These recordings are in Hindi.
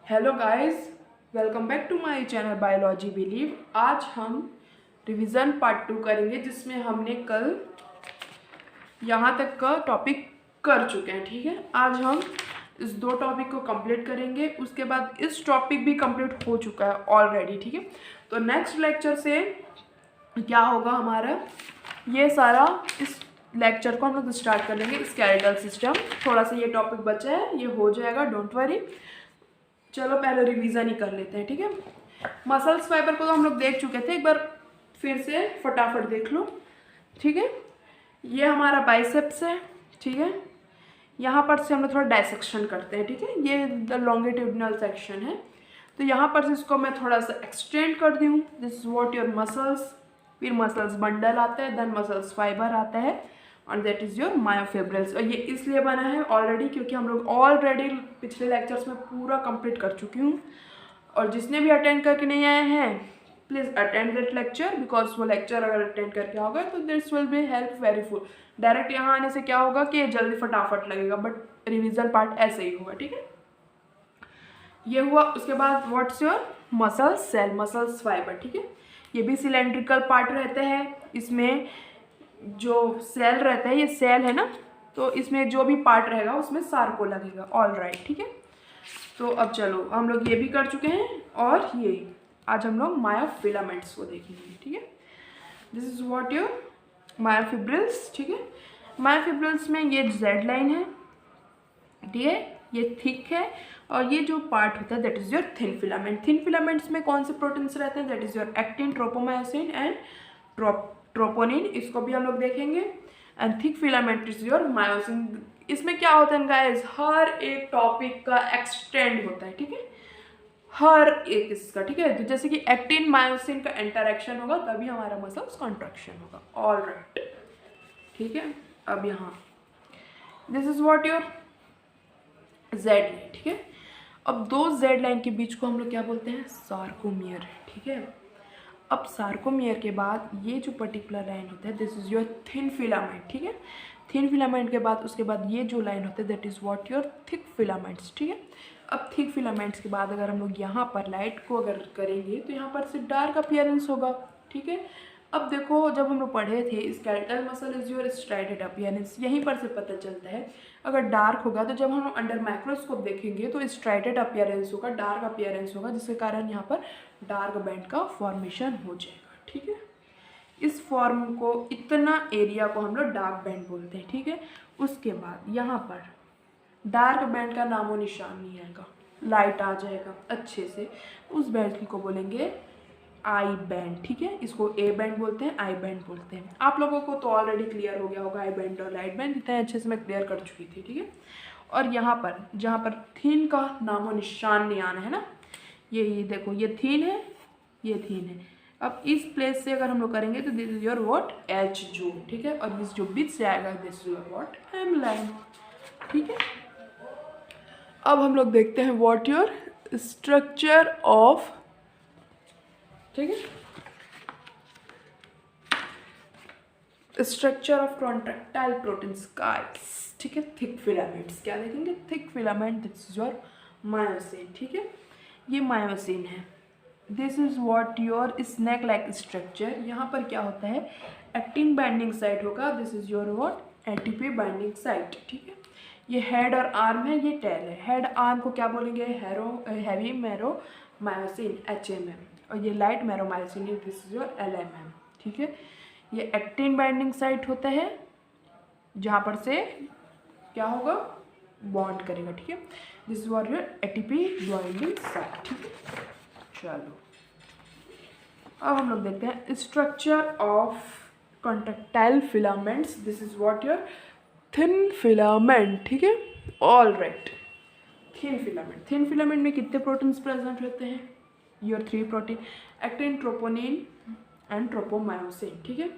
Hello guys, welcome back to my channel biology believe. आज हम रिवीजन पार्ट 2 करेंगे, जिसमें हमने कल यहाँ तक का टॉपिक कर चुके हैं। ठीक है, आज हम इस दो टॉपिक को कंप्लीट करेंगे। उसके बाद इस टॉपिक भी कंप्लीट हो चुका है ऑलरेडी। ठीक है, तो नेक्स्ट लेक्चर से क्या होगा हमारा, ये सारा इस लेक्चर को हम लोग स्टार्ट कर लेंगे। स्केलेटल सिस्टम, थोड़ा सा ये टॉपिक बचा है, ये हो जाएगा, डोंट वरी। चलो पहले रिवीजन ही कर लेते हैं। ठीक है, मसल्स फाइबर को तो हम लोग देख चुके थे, एक बार फिर से फटाफट देख लो। ठीक है, ये हमारा बाइसेप्स है। ठीक है, यहाँ पर से हम लोग थोड़ा डायसेक्शन करते हैं। ठीक है, ये द लॉन्गिट्यूडिनल सेक्शन है, तो यहाँ पर से इसको मैं थोड़ा सा एक्सटेंड कर दूँ। This is what your muscles. फिर मसल्स बंडल आता है, देन मसल्स फाइबर आता है, और दैट इज़ योर मायोफिब्रिल्स। और ये इसलिए बना है ऑलरेडी क्योंकि हम लोग ऑलरेडी पिछले लेक्चर्स में पूरा कंप्लीट कर चुकी हूँ। और जिसने भी अटेंड करके नहीं आए हैं, please attend that lecture, because वो लेक्चर अगर अटेंड करके आओगे तो this will be help very full. Direct यहाँ आने से क्या होगा कि जल्दी फटाफट लगेगा, बट रिविजन पार्ट ऐसे ही होगा। ठीक है, ये हुआ। उसके बाद what's your muscles cell, muscles fibre. ठीक है, ये भी सिलेंड्रिकल पार्ट रहते हैं। इसमें जो सेल रहता है, ये सेल है ना, तो इसमें जो भी पार्ट रहेगा उसमें सार्को लगेगा। ऑल राइट, ठीक है। तो अब चलो, हम लोग ये भी कर चुके हैं, और ये आज हम लोग मायोफिलामेंट्स को देखेंगे। ठीक है, this is what your myofibrils. ठीक है, मायोफिब्रिल्स में ये जेड लाइन है, ठीक है, ये थिक है, और ये जो पार्ट होता है that is your thin filament. Thin filaments में कौन से प्रोटीन्स रहते हैं, that is your actin, tropomyosin and troponin. इसको भी हम लोग देखेंगे। And thick filament is your myosin. इसमें क्या होता है गाइस, हर एक टॉपिक का एक्सटेंड होता है। ठीक है, हर एक इसका। ठीक है, तो जैसे कि एक्टिन मायोसिन का इंटरेक्शन होगा तभी हमारा मसल्स कॉन्ट्रैक्शन होगा। ऑल राइट, ठीक है। अब यहाँ this is what your Z line. ठीक है, अब दो जेड लाइन के बीच को हम लोग क्या बोलते हैं, सार्कोमियर। ठीक है, अब सार्कोमियर के बाद ये जो पर्टिकुलर लाइन होता है, this is your thin filament. ठीक है, थिन फिलामेंट के बाद उसके बाद ये जो लाइन होता है that is what your thick filaments. ठीक है, अब थिक फिलामेंट्स के बाद अगर हम लोग यहाँ पर लाइट को अगर करेंगे तो यहाँ पर से डार्क अपीयरेंस होगा। ठीक है, अब देखो, जब हम लोग पढ़े थे skeletal muscle is your striated appearance, यहीं पर से पता चलता है। अगर डार्क होगा तो जब हम अंडर माइक्रोस्कोप देखेंगे तो स्ट्राइडेड अपीयरेंस होगा, डार्क अपीयरेंस होगा, जिसके कारण यहाँ पर डार्क बैंड का फॉर्मेशन हो जाएगा। ठीक है, इस फॉर्म को, इतना एरिया को हम लोग डार्क बैंड बोलते हैं। ठीक है, उसके बाद यहाँ पर डार्क बैंड का नामो निशान नहीं आएगा, लाइट आ जाएगा अच्छे से, उस बैंड को बोलेंगे आई बैंड। ठीक है, इसको ए बैंड बोलते हैं, आई बैंड बोलते हैं। आप लोगों को तो ऑलरेडी क्लियर हो गया होगा आई बैंड और लाइट बैंड, इतने अच्छे से मैं क्लियर कर चुकी थी। ठीक है, और यहाँ पर जहाँ पर थीन का नामो निशान नहीं आना है ना, ये देखो, ये थीन है, ये थीन है। अब इस प्लेस से अगर हम लोग करेंगे तो this is your what H zone. ठीक है, और इस जो बीच से आएगा this is your what am line. ठीक है, अब हम लोग देखते हैं व्हाट योर स्ट्रक्चर ऑफ, ठीक है, structure of contractile proteins guys. ठीक है, थिक फिलामेंट्स क्या देखेंगे, thick filament, this is your myosin. ठीक है, ये मायोसिन है। This is what your snake like structure. यहाँ पर क्या होता है, एक्टिन बाइंडिंग साइट होगा, this is your what ATP binding site. ठीक है, ये हेड और आर्म है, ये टेल है। हेड आर्म को क्या बोलेंगे, हैवी मैरो मायोसिन HMM, और ये light marrow myosin, this is your LMM। ठीक है, ये एक्टिन बाइंडिंग साइट होता है, जहाँ पर से क्या होगा, बॉन्ड करेगा। ठीक है, this is what your ATP binding site. ठीक है, चलो अब हम लोग देखते हैं structure of contractile filaments. This is what your thin filament. ठीक है, all right, thin filament. Thin filament में कितने प्रोटीन्स प्रेजेंट रहते हैं, your 3 protein, actin, troponin and tropomyosin. ठीक है,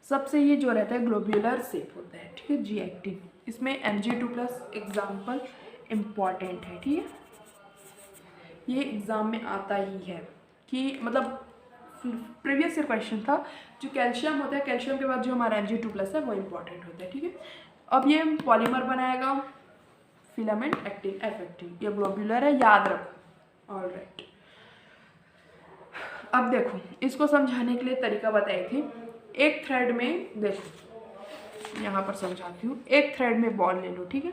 सबसे ये जो रहता है ग्लोब्यूलर शेप होता है। ठीक है, जी एक्टिन, इसमें Mg2+ एग्जाम्पल इम्पॉर्टेंट है। ठीक है, ये एग्ज़ाम में आता ही है कि मतलब प्रीवियस ईयर क्वेश्चन था, जो कैल्शियम होता है, कैल्शियम के बाद जो हमारा Mg2+ है वो इम्पॉर्टेंट होता है। ठीक है, अब ये पॉलीमर बनाएगा, फिलामेंट, एक्टिन, एफ एक्टिन, ये ग्लोब्यूलर है, याद रखो। ऑलराइट, अब देखो इसको समझाने के लिए तरीका बताई थी। एक थ्रेड में देखो, यहाँ पर समझाती हूँ, एक थ्रेड में बॉल ले लो, ठीक है,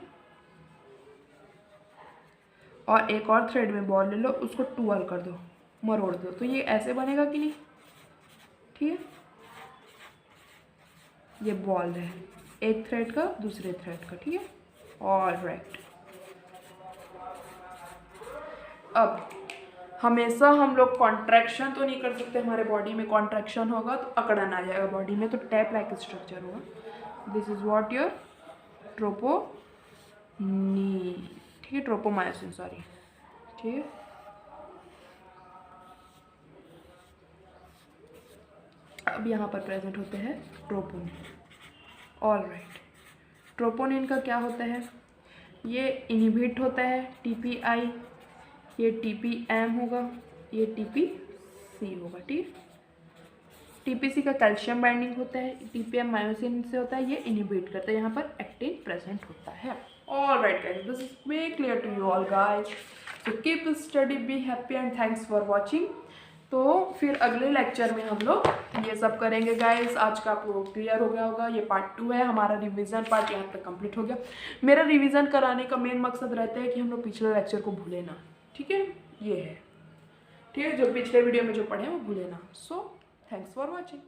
और एक और थ्रेड में बॉल ले लो, उसको टूअल कर दो, मरोड़ दो, तो ये ऐसे बनेगा कि नहीं, ठीक है, ये बॉल है एक थ्रेड का दूसरे थ्रेड का, ठीक है। ऑलराइट, अब हमेशा हम लोग कॉन्ट्रैक्शन तो नहीं कर सकते, हमारे बॉडी में कॉन्ट्रैक्शन होगा तो अकड़न आ जाएगा बॉडी में, तो टैप लाइक स्ट्रक्चर होगा। दिस इज व्हाट योर ट्रोपोनी, ठीक है, ट्रोपोमायोसिन, सॉरी, ठीक है। अब यहाँ पर प्रेजेंट होते हैं ट्रोपोनिन। ऑलराइट, ट्रोपोनिन का क्या होता है, ये इनहिबिट होता है TPI, ये TPM होगा, ये TPC होगा, ठीक है। TPC का कैल्शियम बाइंडिंग होता है, TPM मायोसिन से होता है, ये इनहिबिट करता है, यहाँ पर एक्टिन प्रेजेंट होता है। Alright guys, this is make clear to you all guys, so keep study, be happy and thanks for watching. तो फिर अगले लेक्चर में हम लोग ये सब करेंगे गाइस। आज का आपको क्लियर हो गया होगा, ये पार्ट 2 है, हमारा रिवीजन पार्ट यहाँ तक कंप्लीट हो गया। मेरा रिवीजन कराने का मेन मकसद रहता है कि हम लोग पिछले लेक्चर को भूले ना, ठीक है, ये है, ठीक है, जो पिछले वीडियो में जो पढ़े वो भूले ना। So thanks for watching.